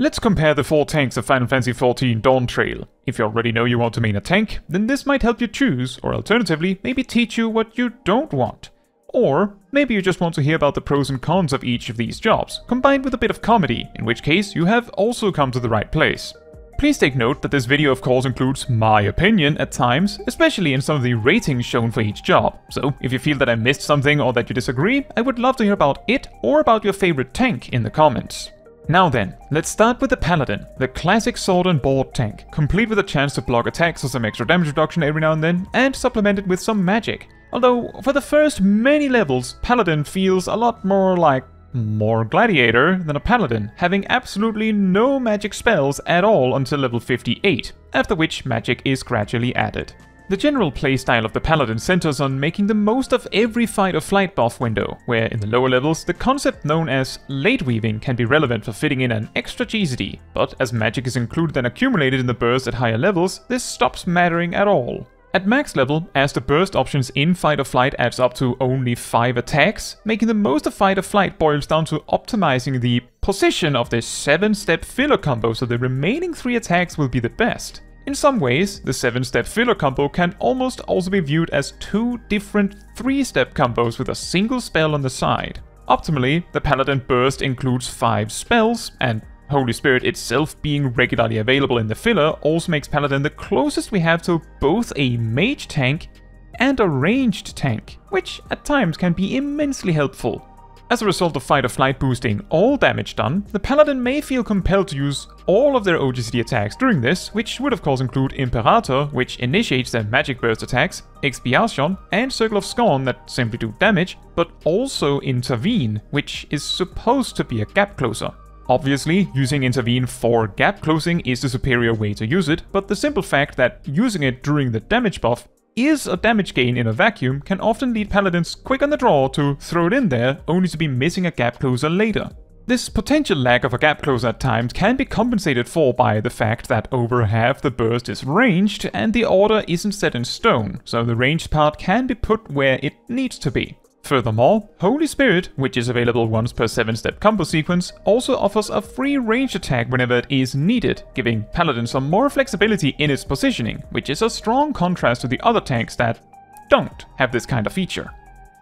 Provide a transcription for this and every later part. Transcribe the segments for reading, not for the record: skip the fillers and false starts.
Let's compare the 4 tanks of Final Fantasy XIV Dawntrail. If you already know you want to main a tank, then this might help you choose, or alternatively, maybe teach you what you don't want. Or maybe you just want to hear about the pros and cons of each of these jobs, combined with a bit of comedy, in which case you have also come to the right place. Please take note that this video of course includes my opinion at times, especially in some of the ratings shown for each job. So if you feel that I missed something or that you disagree, I would love to hear about it or about your favorite tank in the comments. Now then, let's start with the Paladin, the classic sword and board tank, complete with a chance to block attacks or some extra damage reduction every now and then, and supplemented with some magic. Although, for the first many levels, Paladin feels a lot more gladiator than a paladin, having absolutely no magic spells at all until level 58, after which magic is gradually added. The general playstyle of the paladin centers on making the most of every fight or flight buff window, where in the lower levels the concept known as late weaving can be relevant for fitting in an extra GCD, but as magic is included and accumulated in the burst at higher levels, this stops mattering at all. At max level, as the burst options in Fight or Flight adds up to only 5 attacks, making the most of Fight or Flight boils down to optimizing the position of the 7-step filler combo so the remaining 3 attacks will be the best. In some ways, the 7-step filler combo can almost also be viewed as 2 different 3-step combos with a single spell on the side. Optimally, the Paladin burst includes 5 spells, and Holy Spirit itself being regularly available in the filler also makes Paladin the closest we have to both a mage tank and a ranged tank, which at times can be immensely helpful. As a result of Fight or Flight boosting all damage done, the Paladin may feel compelled to use all of their OGCD attacks during this, which would of course include Imperator, which initiates their magic burst attacks, Expiation, and Circle of Scorn that simply do damage, but also Intervene, which is supposed to be a gap closer. Obviously, using Intervene for gap closing is the superior way to use it, but the simple fact that using it during the damage buff is a damage gain in a vacuum can often lead paladins quick on the draw to throw it in there, only to be missing a gap closer later. This potential lack of a gap closer at times can be compensated for by the fact that over half the burst is ranged and the order isn't set in stone, so the ranged part can be put where it needs to be. Furthermore, Holy Spirit, which is available once per 7-step combo sequence, also offers a free ranged attack whenever it is needed, giving Paladin some more flexibility in its positioning, which is a strong contrast to the other tanks that don't have this kind of feature.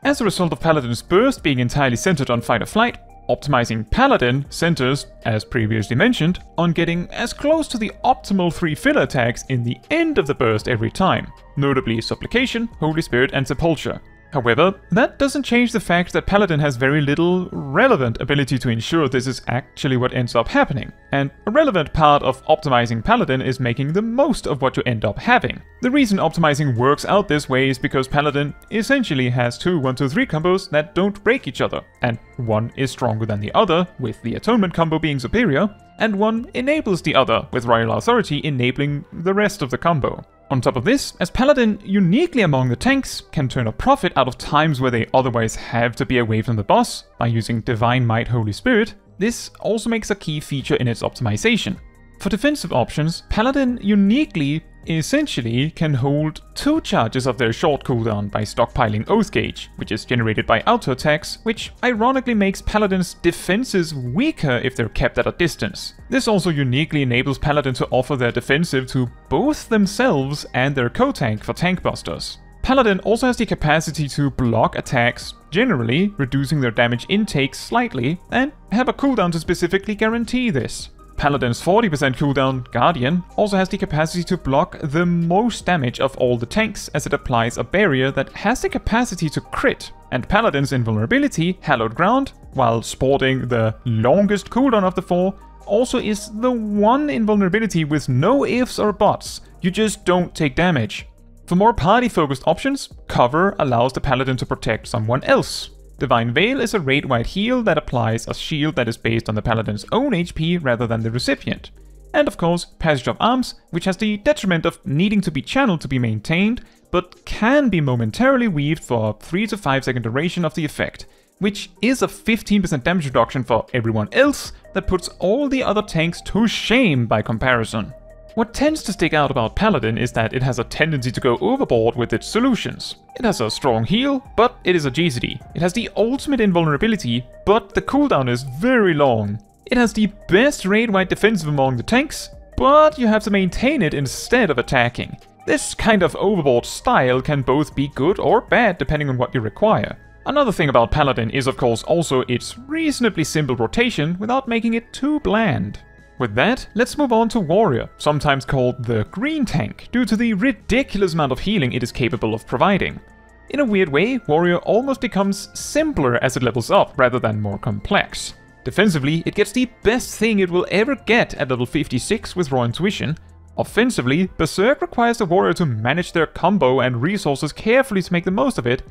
As a result of Paladin's burst being entirely centered on Fight or Flight, optimizing Paladin centers, as previously mentioned, on getting as close to the optimal 3 filler attacks in the end of the burst every time, notably Supplication, Holy Spirit, and Sepulture. However, that doesn't change the fact that Paladin has very little relevant ability to ensure this is actually what ends up happening, and a relevant part of optimizing Paladin is making the most of what you end up having. The reason optimizing works out this way is because Paladin essentially has 2 1-2-3 combos that don't break each other, and one is stronger than the other, with the Atonement combo being superior, and one enables the other, with Royal Authority enabling the rest of the combo. On top of this, as Paladin, uniquely among the tanks, can turn a profit out of times where they otherwise have to be away from the boss by using Divine Might Holy Spirit, this also makes a key feature in its optimization. For defensive options, Paladin uniquely, essentially, can hold 2 charges of their short cooldown by stockpiling Oath Gauge, which is generated by auto attacks, which ironically makes Paladin's defenses weaker if they're kept at a distance. This also uniquely enables Paladin to offer their defensive to both themselves and their co-tank for tank busters. Paladin also has the capacity to block attacks, generally reducing their damage intake slightly, and have a cooldown to specifically guarantee this. Paladin's 40% cooldown, Guardian, also has the capacity to block the most damage of all the tanks as it applies a barrier that has the capacity to crit, and Paladin's invulnerability, Hallowed Ground, while sporting the longest cooldown of the 4, also is the one invulnerability with no ifs or buts, you just don't take damage. For more party-focused options, Cover allows the Paladin to protect someone else. Divine Veil is a raid-wide heal that applies a shield that is based on the Paladin's own HP rather than the recipient. And of course, Passage of Arms, which has the detriment of needing to be channeled to be maintained, but can be momentarily weaved for a 3 to 5 second duration of the effect, which is a 15% damage reduction for everyone else that puts all the other tanks to shame by comparison. What tends to stick out about Paladin is that it has a tendency to go overboard with its solutions. It has a strong heal, but it is a GCD. It has the ultimate invulnerability, but the cooldown is very long. It has the best raid-wide defensive among the tanks, but you have to maintain it instead of attacking. This kind of overboard style can both be good or bad depending on what you require. Another thing about Paladin is of course also its reasonably simple rotation without making it too bland. With that, let's move on to Warrior, sometimes called the green tank, due to the ridiculous amount of healing it is capable of providing. In a weird way, Warrior almost becomes simpler as it levels up rather than more complex. Defensively, it gets the best thing it will ever get at level 56 with Raw Intuition. Offensively, Berserk requires the Warrior to manage their combo and resources carefully to make the most of it,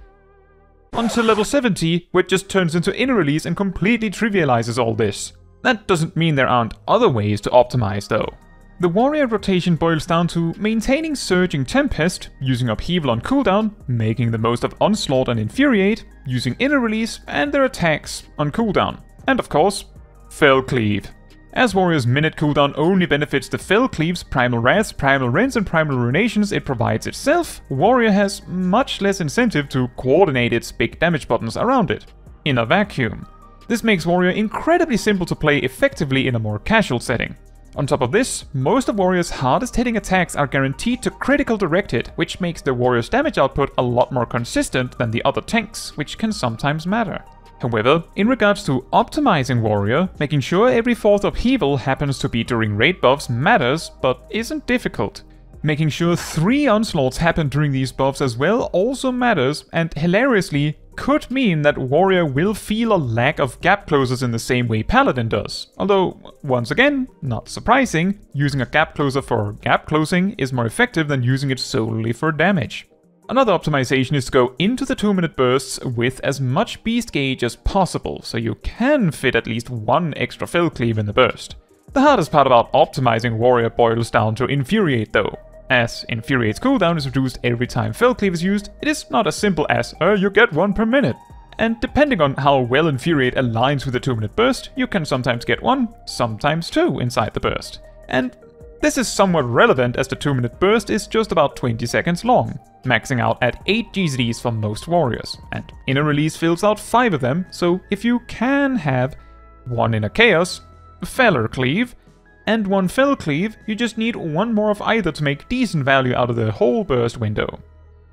until level 70, where it just turns into Inner Release and completely trivializes all this. That doesn't mean there aren't other ways to optimize though. The Warrior rotation boils down to maintaining Surging Tempest, using Upheaval on cooldown, making the most of Onslaught and Infuriate, using Inner Release, and their attacks on cooldown. And of course, Fell Cleave. As Warrior's minute cooldown only benefits the Fell Cleaves, Primal Wraths, Primal Rends and Primal Ruinations it provides itself, Warrior has much less incentive to coordinate its big damage buttons around it, in a vacuum. This makes Warrior incredibly simple to play effectively in a more casual setting. On top of this, most of Warrior's hardest hitting attacks are guaranteed to critical direct hit, which makes the Warrior's damage output a lot more consistent than the other tanks, which can sometimes matter. However, in regards to optimizing Warrior, making sure every fourth upheaval happens to be during raid buffs matters, but isn't difficult. Making sure 3 onslaughts happen during these buffs as well also matters, and hilariously, could mean that Warrior will feel a lack of gap closers in the same way Paladin does. Although, once again, not surprising, using a gap closer for gap closing is more effective than using it solely for damage. Another optimization is to go into the 2-minute bursts with as much beast gauge as possible, so you can fit at least 1 extra Fell Cleave in the burst. The hardest part about optimizing Warrior boils down to Infuriate though. As Infuriate's cooldown is reduced every time Fell Cleave is used, it is not as simple as, you get 1 per minute. And depending on how well Infuriate aligns with the 2-minute burst, you can sometimes get 1, sometimes 2 inside the burst. And this is somewhat relevant as the 2-minute burst is just about 20 seconds long, maxing out at 8 GZDs for most warriors, and Inner Release fills out 5 of them, so if you can have 1 Inner Chaos, Feller Cleave, and 1 Fell Cleave, you just need 1 more of either to make decent value out of the whole burst window.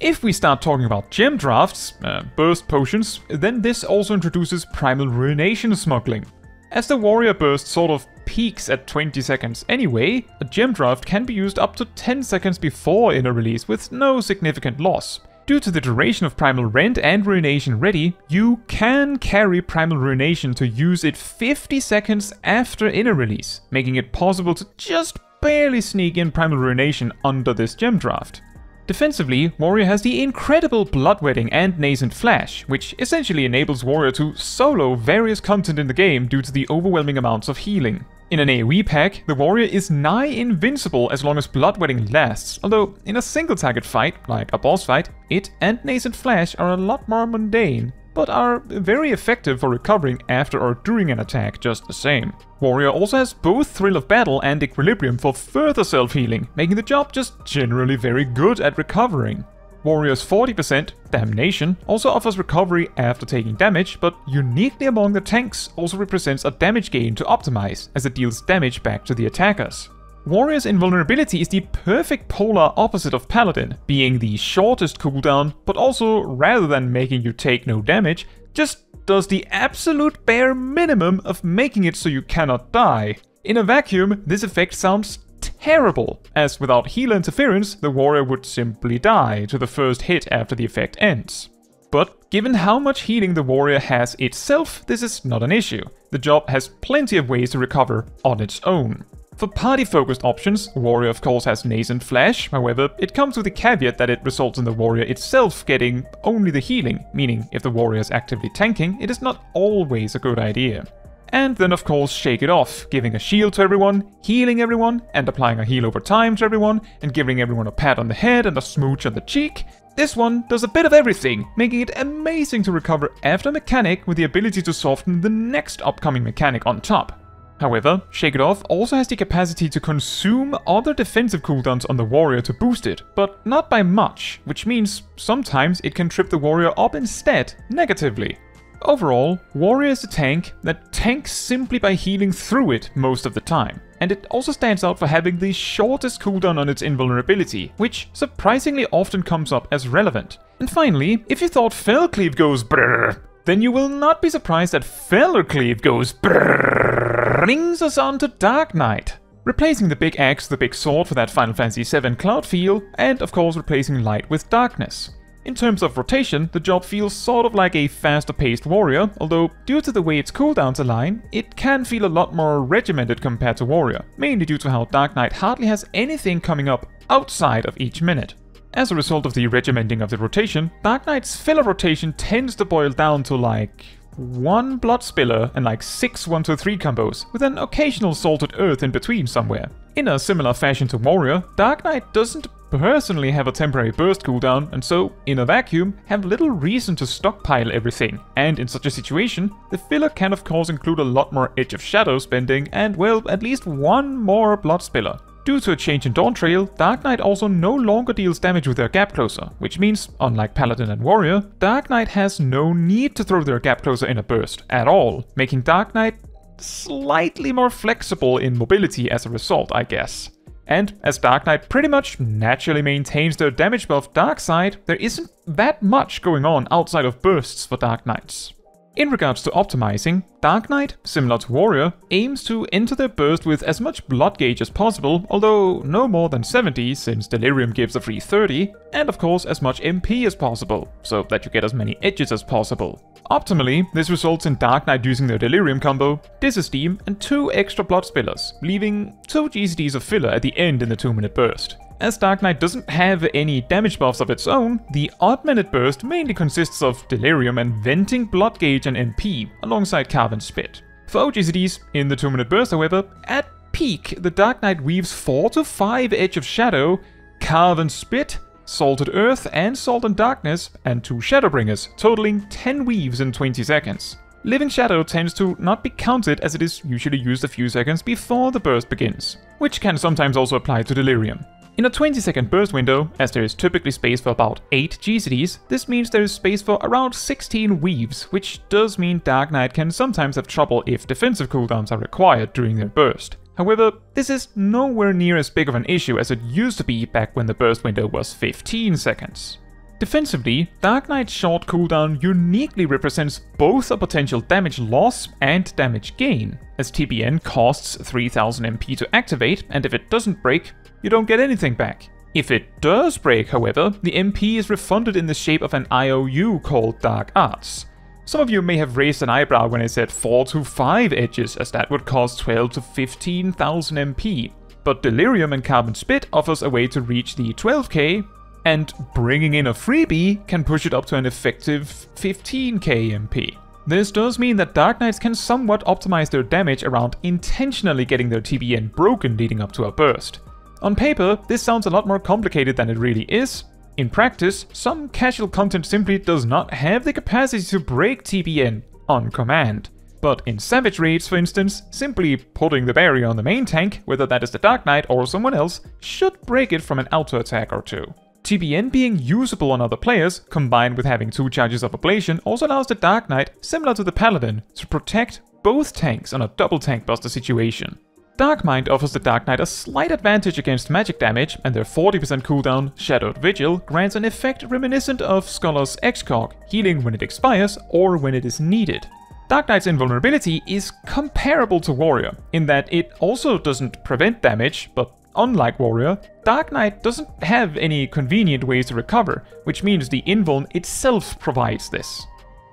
If we start talking about gem drafts, burst potions, then this also introduces Primal Ruination smuggling. As the Warrior burst sort of peaks at 20 seconds anyway, a gem draft can be used up to 10 seconds before Inner Release with no significant loss. Due to the duration of Primal Rend and Ruination ready, you can carry Primal Ruination to use it 50 seconds after Inner Release, making it possible to just barely sneak in Primal Ruination under this gem draft. Defensively, Warrior has the incredible Bloodwetting and Nascent Flash, which essentially enables Warrior to solo various content in the game due to the overwhelming amounts of healing. In an AoE pack, the Warrior is nigh invincible as long as Bloodwetting lasts, although in a single target fight, like a boss fight, it and Nascent Flash are a lot more mundane, but are very effective for recovering after or during an attack just the same. Warrior also has both Thrill of Battle and Equilibrium for further self-healing, making the job just generally very good at recovering. Warrior's 40% Damnation also offers recovery after taking damage, but uniquely among the tanks also represents a damage gain to optimize, as it deals damage back to the attackers. Warrior's Invulnerability is the perfect polar opposite of Paladin, being the shortest cooldown, but also, rather than making you take no damage, just does the absolute bare minimum of making it so you cannot die. In a vacuum, this effect sounds terrible, as without healer interference, the Warrior would simply die to the first hit after the effect ends. But given how much healing the Warrior has itself, this is not an issue. The job has plenty of ways to recover on its own. For party-focused options, Warrior of course has Nascent Flash, however, it comes with the caveat that it results in the Warrior itself getting only the healing, meaning if the Warrior is actively tanking, it is not always a good idea. And then of course Shake It Off, giving a shield to everyone, healing everyone, and applying a heal over time to everyone, and giving everyone a pat on the head and a smooch on the cheek. This one does a bit of everything, making it amazing to recover after a mechanic with the ability to soften the next upcoming mechanic on top. However, Shake It Off also has the capacity to consume other defensive cooldowns on the Warrior to boost it, but not by much, which means sometimes it can trip the Warrior up instead, negatively. Overall, Warrior is a tank that tanks simply by healing through it most of the time, and it also stands out for having the shortest cooldown on its invulnerability, which surprisingly often comes up as relevant. And finally, if you thought Fellcleave goes brrrr, then you will not be surprised that Fellercleave goes brrrr. Brings us on to Dark Knight, replacing the big axe with the big sword for that Final Fantasy VII Cloud feel, and of course replacing light with darkness. In terms of rotation, the job feels sort of like a faster paced warrior, although due to the way its cooldowns align, it can feel a lot more regimented compared to warrior, mainly due to how Dark Knight hardly has anything coming up outside of each minute. As a result of the regimenting of the rotation, Dark Knight's filler rotation tends to boil down to like 1 Blood Spiller and like 6 1-2-3 combos, with an occasional Salted Earth in between somewhere. In a similar fashion to Warrior, Dark Knight doesn't personally have a temporary burst cooldown, and so, in a vacuum, have little reason to stockpile everything. And in such a situation, the filler can of course include a lot more Edge of Shadow spending and, well, at least 1 more Blood Spiller. Due to a change in Dawntrail, Dark Knight also no longer deals damage with their Gap Closer, which means, unlike Paladin and Warrior, Dark Knight has no need to throw their Gap Closer in a burst at all, making Dark Knight slightly more flexible in mobility as a result, I guess. And as Dark Knight pretty much naturally maintains their damage buff Dark Side, there isn't that much going on outside of bursts for Dark Knights. In regards to optimizing, Dark Knight, similar to Warrior, aims to enter their burst with as much blood gauge as possible, although no more than 70 since Delirium gives a free 30, and of course as much MP as possible, so that you get as many edges as possible. Optimally, this results in Dark Knight using their Delirium combo, Disesteem, and 2 extra Blood Spillers, leaving 2 GCDs of filler at the end in the 2-minute burst. As Dark Knight doesn't have any damage buffs of its own, the odd-minute burst mainly consists of Delirium and venting blood gauge and MP, alongside Carven Spit. For OGCDs in the 2-minute burst, however, at peak, the Dark Knight weaves 4 to 5 Edge of Shadow, Carven Spit, Salted Earth, and Salt and Darkness, and 2 Shadowbringers, totaling 10 weaves in 20 seconds. Living Shadow tends to not be counted as it is usually used a few seconds before the burst begins, which can sometimes also apply to Delirium. In a 20-second burst window, as there is typically space for about 8 GCDs, this means there is space for around 16 weaves, which does mean Dark Knight can sometimes have trouble if defensive cooldowns are required during their burst. However, this is nowhere near as big of an issue as it used to be back when the burst window was 15 seconds. Defensively, Dark Knight's short cooldown uniquely represents both a potential damage loss and damage gain, as TBN costs 3000 MP to activate, and if it doesn't break, you don't get anything back. If it does break, however, the MP is refunded in the shape of an IOU called Dark Arts. Some of you may have raised an eyebrow when I said 4 to 5 edges, as that would cost 12 to 15,000 MP, but Delirium and Carven Spit offers a way to reach the 12k, and bringing in a freebie can push it up to an effective 15k MP. This does mean that Dark Knights can somewhat optimize their damage around intentionally getting their TBN broken leading up to a burst. On paper, this sounds a lot more complicated than it really is. In practice, some casual content simply does not have the capacity to break TBN on command. But in Savage Raids, for instance, simply putting the barrier on the main tank, whether that is the Dark Knight or someone else, should break it from an auto attack or two. TBN being usable on other players, combined with having 2 charges of Ablation, also allows the Dark Knight, similar to the Paladin, to protect both tanks on a double tank buster situation. Darkmind offers the Dark Knight a slight advantage against magic damage, and their 40% cooldown, Shadowed Vigil, grants an effect reminiscent of Scholar's Excog, healing when it expires or when it is needed. Dark Knight's invulnerability is comparable to Warrior, in that it also doesn't prevent damage, but unlike Warrior, Dark Knight doesn't have any convenient ways to recover, which means the invuln itself provides this.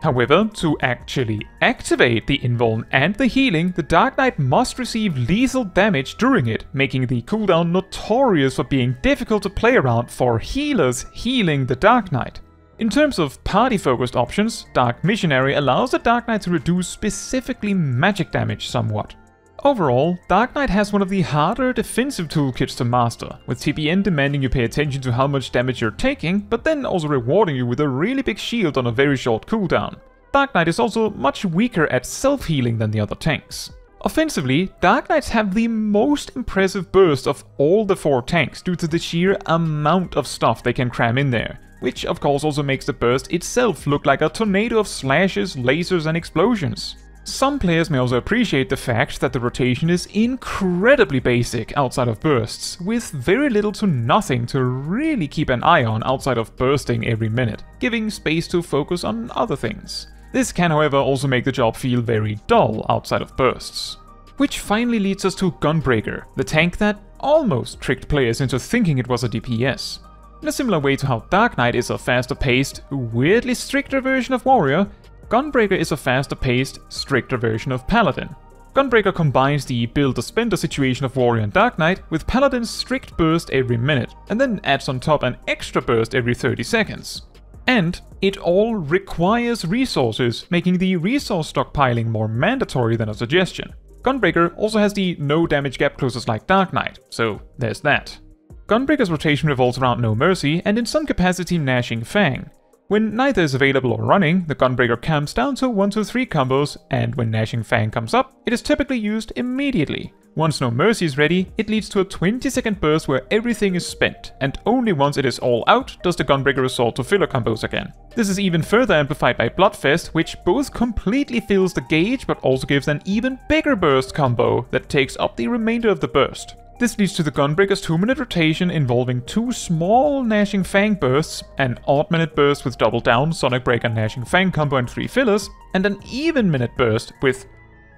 However, to actually activate the invuln and the healing, the Dark Knight must receive lethal damage during it, making the cooldown notorious for being difficult to play around for healers healing the Dark Knight. In terms of party-focused options, Dark Missionary allows the Dark Knight to reduce specifically magic damage somewhat. Overall, Dark Knight has one of the harder defensive toolkits to master, with TBN demanding you pay attention to how much damage you're taking, but then also rewarding you with a really big shield on a very short cooldown. Dark Knight is also much weaker at self-healing than the other tanks. Offensively, Dark Knights have the most impressive burst of all the 4 tanks due to the sheer amount of stuff they can cram in there, which of course also makes the burst itself look like a tornado of slashes, lasers and explosions. Some players may also appreciate the fact that the rotation is incredibly basic outside of bursts, with very little to nothing to really keep an eye on outside of bursting every minute, giving space to focus on other things. This can, however, also make the job feel very dull outside of bursts. Which finally leads us to Gunbreaker, the tank that almost tricked players into thinking it was a DPS. In a similar way to how Dark Knight is a faster-paced, weirdly stricter version of Warrior, Gunbreaker is a faster-paced, stricter version of Paladin. Gunbreaker combines the builder-spender situation of Warrior and Dark Knight with Paladin's strict burst every minute, and then adds on top an extra burst every 30 seconds. And it all requires resources, making the resource stockpiling more mandatory than a suggestion. Gunbreaker also has the no damage gap closers like Dark Knight, so there's that. Gunbreaker's rotation revolves around No Mercy and in some capacity Gnashing Fang. When neither is available or running, the Gunbreaker camps down to 1-2-3 combos, and when Gnashing Fang comes up, it is typically used immediately. Once No Mercy is ready, it leads to a 20-second burst where everything is spent, and only once it is all out does the Gunbreaker resort to filler combos again. This is even further amplified by Bloodfest, which both completely fills the gauge but also gives an even bigger burst combo that takes up the remainder of the burst. This leads to the Gunbreaker's 2-minute rotation involving 2 small Gnashing Fang bursts, an odd-minute burst with Double Down, Sonic Breaker, Gnashing Fang combo and 3 fillers, and an even-minute burst with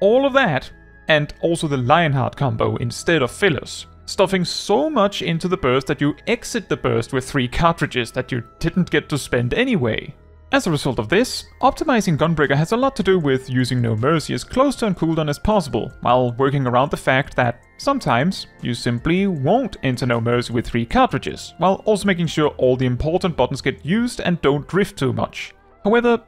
all of that, and also the Lionheart combo instead of fillers, stuffing so much into the burst that you exit the burst with 3 cartridges that you didn't get to spend anyway. As a result of this, optimizing Gunbreaker has a lot to do with using No Mercy as close to on cooldown as possible, while working around the fact that sometimes you simply won't enter No Mercy with 3 cartridges, while also making sure all the important buttons get used and don't drift too much. However,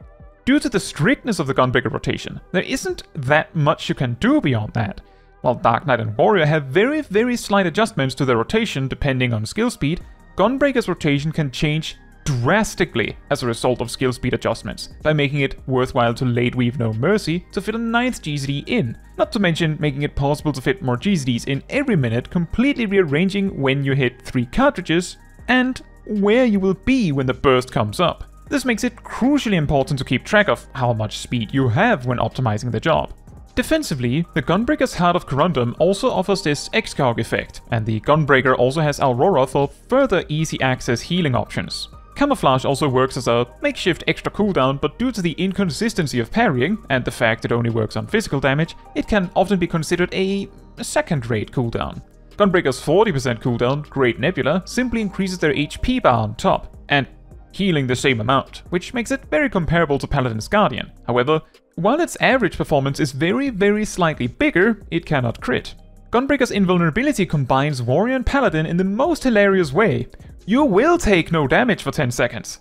due to the strictness of the Gunbreaker rotation, there isn't that much you can do beyond that. While Dark Knight and Warrior have very slight adjustments to their rotation depending on skill speed, Gunbreaker's rotation can change drastically as a result of skill speed adjustments, by making it worthwhile to late weave No Mercy to fit a 9th GZD in, not to mention making it possible to fit more GZDs in every minute, completely rearranging when you hit 3 cartridges, and where you will be when the burst comes up. This makes it crucially important to keep track of how much speed you have when optimizing the job. Defensively, the Gunbreaker's Heart of Corundum also offers this Excog effect, and the Gunbreaker also has Aurora for further easy access healing options. Camouflage also works as a makeshift extra cooldown, but due to the inconsistency of parrying, and the fact it only works on physical damage, it can often be considered a second-rate cooldown. Gunbreaker's 40% cooldown, Great Nebula, simply increases their HP bar on top, and healing the same amount, which makes it very comparable to Paladin's Guardian. However, while its average performance is very slightly bigger, it cannot crit. Gunbreaker's invulnerability combines Warrior and Paladin in the most hilarious way. You will take no damage for 10 seconds,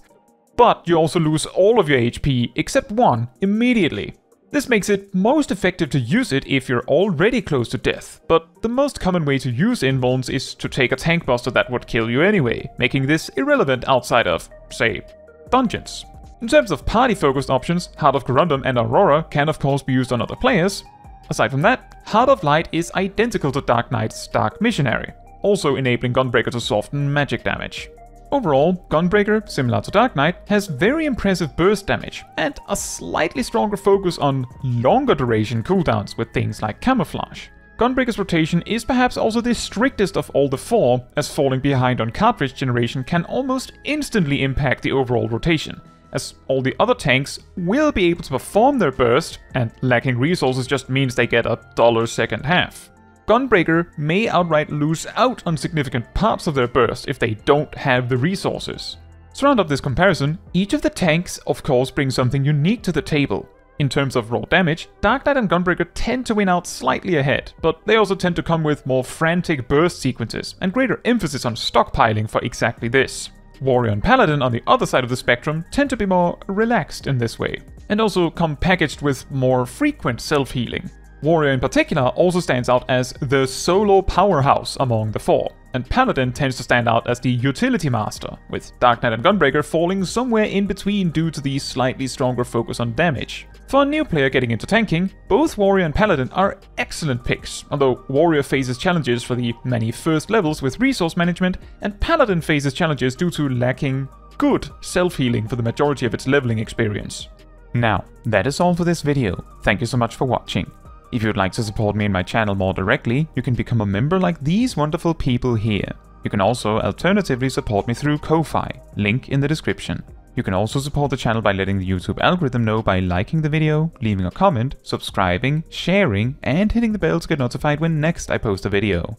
but you also lose all of your HP except 1 immediately. This makes it most effective to use it if you're already close to death, but the most common way to use invulns is to take a tank buster that would kill you anyway, making this irrelevant outside of, say, dungeons. In terms of party-focused options, Heart of Corundum and Aurora can of course be used on other players. Aside from that, Heart of Light is identical to Dark Knight's Dark Missionary, also enabling Gunbreaker to soften magic damage. Overall, Gunbreaker, similar to Dark Knight, has very impressive burst damage, and a slightly stronger focus on longer duration cooldowns with things like Camouflage. Gunbreaker's rotation is perhaps also the strictest of all the 4, as falling behind on cartridge generation can almost instantly impact the overall rotation, as all the other tanks will be able to perform their burst, and lacking resources just means they get a dollar second half. Gunbreaker may outright lose out on significant parts of their burst if they don't have the resources. To round up this comparison, each of the tanks of course brings something unique to the table. In terms of raw damage, Dark Knight and Gunbreaker tend to win out slightly ahead, but they also tend to come with more frantic burst sequences and greater emphasis on stockpiling for exactly this. Warrior and Paladin on the other side of the spectrum tend to be more relaxed in this way, and also come packaged with more frequent self-healing. Warrior in particular also stands out as the solo powerhouse among the 4, and Paladin tends to stand out as the utility master, with Dark Knight and Gunbreaker falling somewhere in between due to the slightly stronger focus on damage. For a new player getting into tanking, both Warrior and Paladin are excellent picks, although Warrior faces challenges for the many first levels with resource management, and Paladin faces challenges due to lacking good self-healing for the majority of its leveling experience. Now, that is all for this video. Thank you so much for watching. If you would like to support me and my channel more directly, you can become a member like these wonderful people here. You can also alternatively support me through Ko-Fi, link in the description. You can also support the channel by letting the YouTube algorithm know by liking the video, leaving a comment, subscribing, sharing, and hitting the bell to get notified when next I post a video.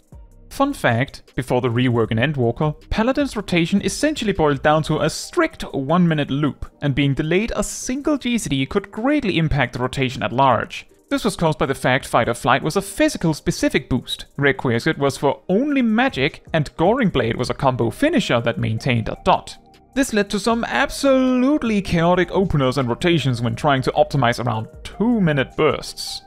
Fun fact, before the rework in Endwalker, Paladin's rotation essentially boiled down to a strict 1-minute loop, and being delayed a single GCD could greatly impact the rotation at large. This was caused by the fact Fight or Flight was a physical specific boost, Requisite was for only magic, and Goring Blade was a combo finisher that maintained a dot. This led to some absolutely chaotic openers and rotations when trying to optimize around 2-minute bursts.